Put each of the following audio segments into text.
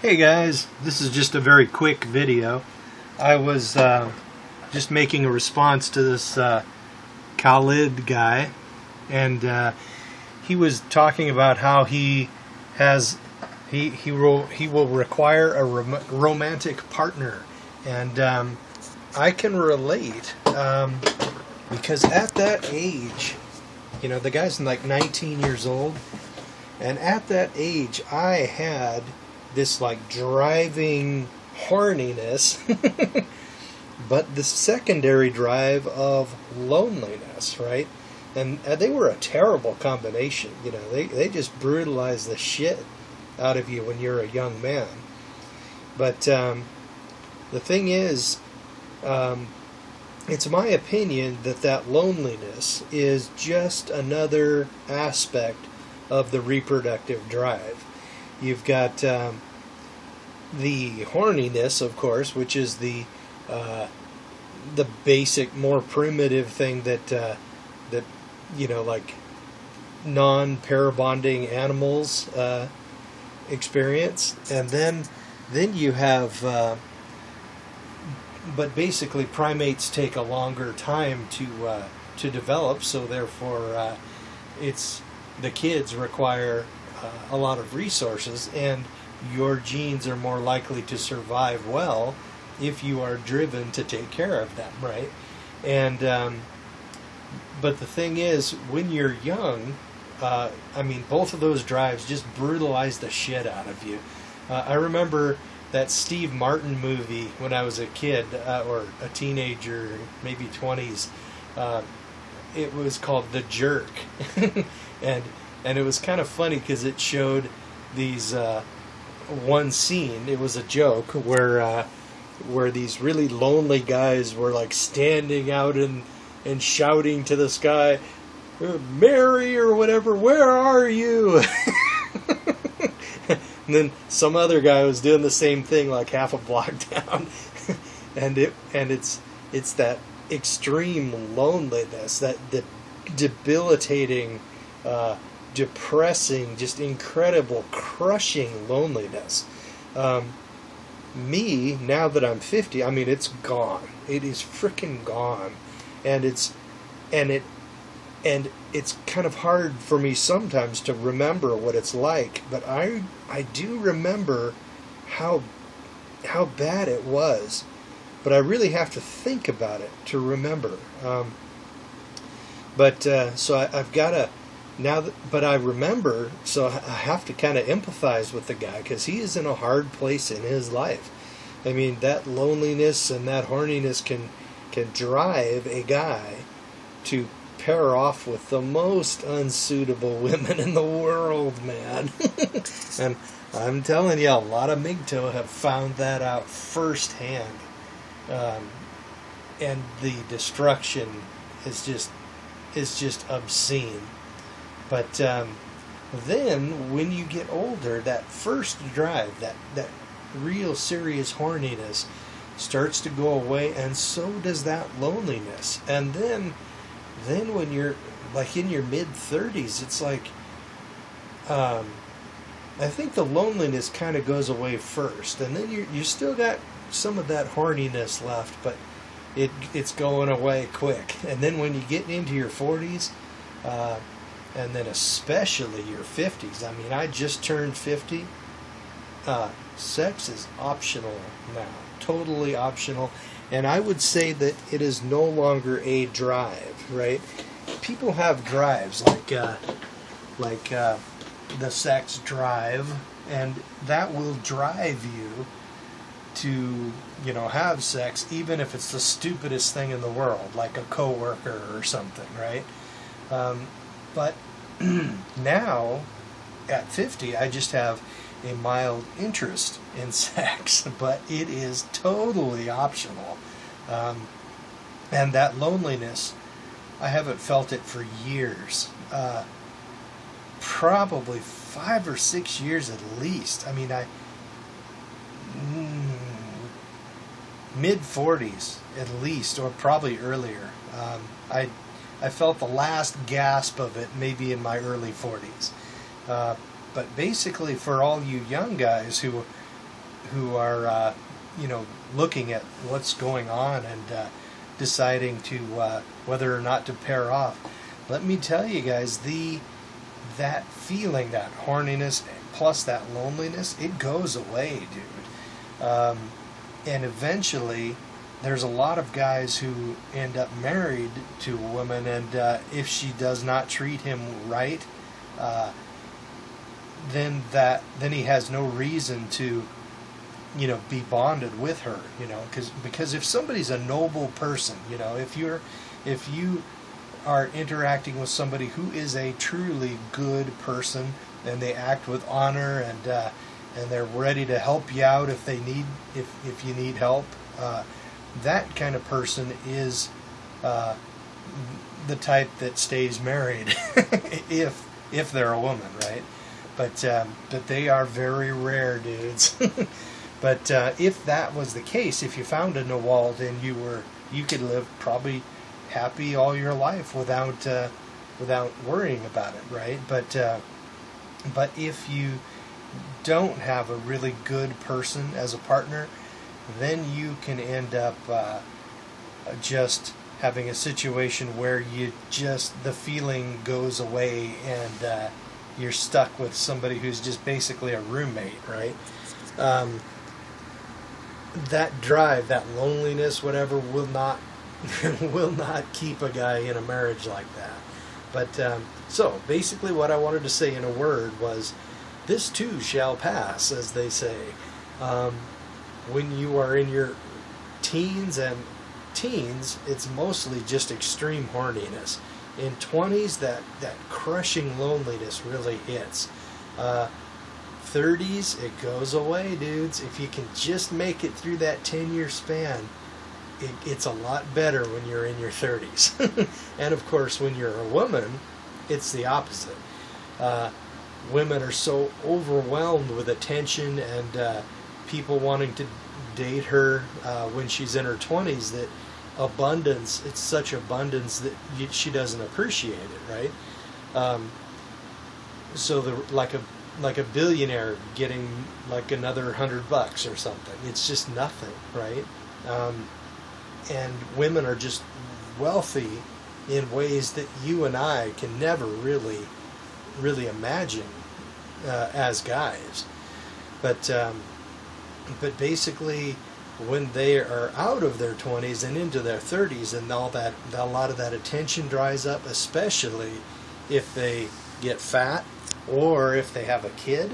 Hey guys, this is just a very quick video. I was just making a response to this Khalid guy, and he was talking about how he will require a romantic partner, and I can relate because at that age, you know, the guy's like 19 years old, and at that age, I had this like driving horniness, but the secondary drive of loneliness, right? And they were a terrible combination. You know, they just brutalize the shit out of you when you're a young man. But the thing is, it's my opinion that loneliness is just another aspect of the reproductive drive. You've got the horniness, of course, which is the basic, more primitive thing that you know, like non-pair-bonding animals experience, and then you have, but basically primates take a longer time to develop, so therefore the kids require a lot of resources, and your genes are more likely to survive well if you are driven to take care of them, right? And but the thing is, when you're young, I mean, both of those drives just brutalize the shit out of you. I remember that Steve Martin movie when I was a kid, or a teenager, maybe 20s. It was called The Jerk. And it was kind of funny because it showed these one scene. It was a joke where these really lonely guys were like standing out and shouting to the sky, "Mary," or whatever, "where are you?" And then some other guy was doing the same thing like half a block down. and it's that extreme loneliness, that debilitating, depressing, just incredible, crushing loneliness. Me, now that I'm 50, I mean, it's gone. It is freaking gone. And it's kind of hard for me sometimes to remember what it's like, but I do remember how bad it was. But I really have to think about it to remember. So I've got to now. But I remember, so I have to kind of empathize with the guy because he is in a hard place in his life. I mean, that loneliness and that horniness can drive a guy to pair off with the most unsuitable women in the world, man. And I'm telling you, a lot of MGTOW have found that out firsthand. And the destruction is just obscene. But then when you get older, that first drive, that real serious horniness starts to go away, and so does that loneliness. And then when you're like in your mid-30s, it's like I think the loneliness kind of goes away first, and then you still got some of that horniness left, but it's going away quick. And then when you get into your 40s, and then especially your 50s, I mean, I just turned 50. Sex is optional now, totally optional, and I would say that it is no longer a drive, right? People have drives like the sex drive, and that will drive you to, you know, have sex, even if it's the stupidest thing in the world, like a coworker or something, right? But now, at 50, I just have a mild interest in sex, but it is totally optional. And that loneliness, I haven't felt it for years. Probably 5 or 6 years at least. I mean, mid-40s at least, or probably earlier. I felt the last gasp of it maybe in my early 40s. But basically, for all you young guys who who are looking at what's going on and deciding to whether or not to pair off. Let me tell you guys, that feeling, that horniness plus that loneliness, it goes away, dude. And eventually, there's a lot of guys who end up married to a woman, and if she does not treat him right, then he has no reason to be bonded with her, because if somebody's a noble person, if you are interacting with somebody who is a truly good person, and they act with honor, and they're ready to help you out if you need help, that kind of person is the type that stays married if they're a woman, right? But they are very rare, dudes. But if that was the case, if you found a Nawal, then you could live probably happy all your life without worrying about it, right? But if you don't have a really good person as a partner, then you can end up just having a situation where the feeling goes away, and you're stuck with somebody who's just basically a roommate, right? That drive, that loneliness, whatever, will not keep a guy in a marriage like that. But so basically, what I wanted to say in a word was, this too shall pass, as they say. When you are in your teens, it's mostly just extreme horniness. In 20s, that crushing loneliness really hits. 30s, it goes away, dudes. If you can just make it through that 10-year span, it's a lot better when you're in your 30s. And of course, when you're a woman, it's the opposite. Women are so overwhelmed with attention and people wanting to date her when she's in her 20s that it's such abundance that she doesn't appreciate it, right? So like a billionaire getting like another $100 or something. It's just nothing, right? And women are just wealthy in ways that you and I can never really imagine as guys. But basically, when they are out of their 20s and into their 30s, and a lot of that attention dries up, especially if they get fat or if they have a kid.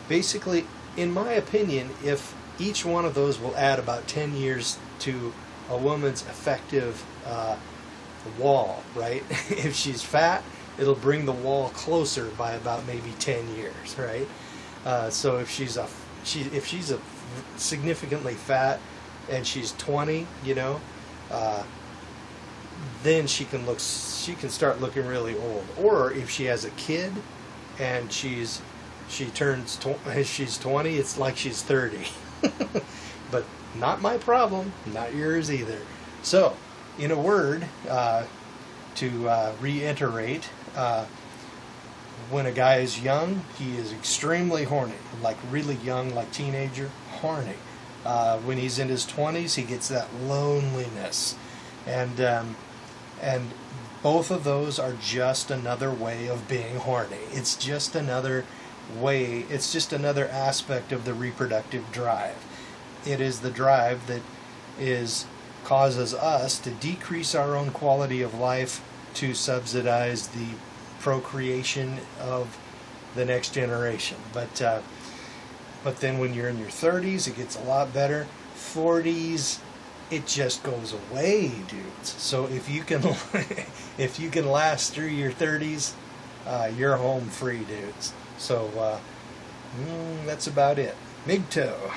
Basically, in my opinion, if each one of those will add about 10 years to a woman's effective wall, right? If she's fat, it'll bring the wall closer by about maybe 10 years, right? So if she's a significantly fat and she's 20, then she can start looking really old. Or if she has a kid and she's 20, it's like she's 30. But not my problem, not yours either. So, in a word, to reiterate, when a guy is young, he is extremely horny, like really young, like teenager, horny. When he's in his 20s, he gets that loneliness. And both of those are just another way of being horny. It's just another way, it's just another aspect of the reproductive drive. It is the drive that causes us to decrease our own quality of life to subsidize the procreation of the next generation. But then when you're in your 30s, it gets a lot better. 40s, it just goes away, dudes. So if you can last through your 30s, you're home free, dudes. So that's about it. Big toe.